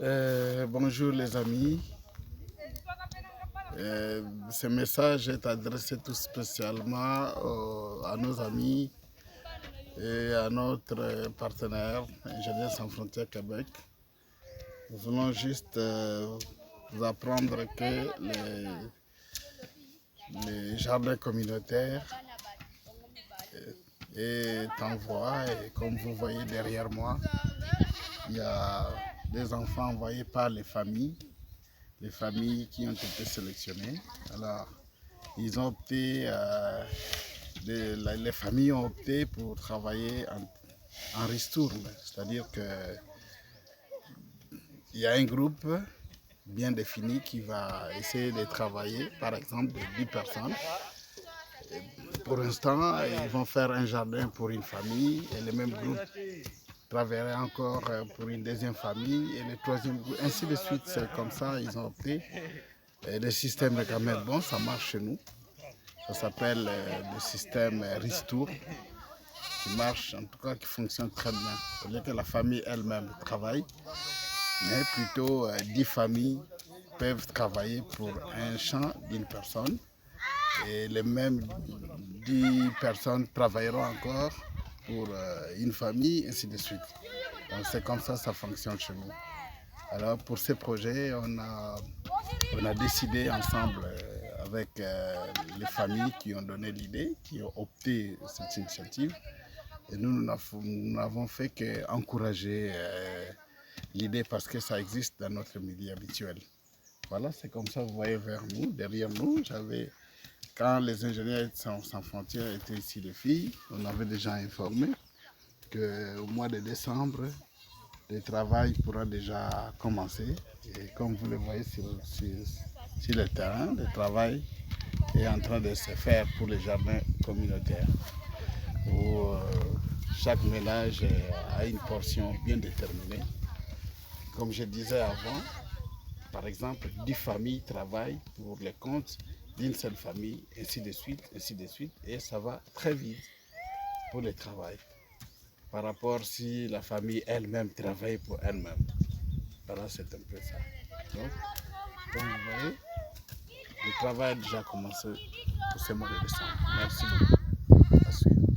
Bonjour les amis. Ce message est adressé tout spécialement à nos amis et à notre partenaire Ingénieurs sans frontières Québec. Nous voulons juste vous apprendre que les jardins communautaires est en voie et comme vous voyez derrière moi, il y a des enfants envoyés par les familles qui ont été sélectionnées. Alors, ils ont opté, les familles ont opté pour travailler en ristourne, c'est-à-dire qu'il y a un groupe bien défini qui va essayer de travailler, par exemple, de 10 personnes. Pour l'instant, ils vont faire un jardin pour une famille et le même groupe travaillerait encore pour une deuxième famille et le troisième groupe, ainsi de suite. C'est comme ça ils ont opté. Et le système est quand même bon, ça marche chez nous. Ça s'appelle le système Ristour, qui marche, en tout cas qui fonctionne très bien. Au lieu que la famille elle-même travaille, mais plutôt 10 familles peuvent travailler pour un champ d'une personne. Et les mêmes 10 personnes travailleront encore pour une famille, ainsi de suite. Donc c'est comme ça fonctionne chez nous. Alors pour ce projet, on a décidé ensemble avec les familles qui ont donné l'idée, qui ont opté cette initiative. Et nous n'avons fait qu'encourager l'idée parce que ça existe dans notre milieu habituel. Voilà, c'est comme ça, vous voyez vers nous, derrière nous, quand les ingénieurs sans frontières étaient ici, les filles, on avait déjà informé qu'au mois de décembre, le travail pourra déjà commencer. Et comme vous le voyez sur le terrain, le travail est en train de se faire pour les jardins communautaires, où chaque ménage a une portion bien déterminée. Comme je disais avant, par exemple, 10 familles travaillent pour le compte d'une seule famille, ainsi de suite, et ça va très vite pour le travail. Par rapport si la famille elle-même travaille pour elle-même. Voilà, c'est un peu ça. Donc, comme vous voyez, le travail a déjà commencé pour ce mois de décembre. Merci beaucoup. À suivre.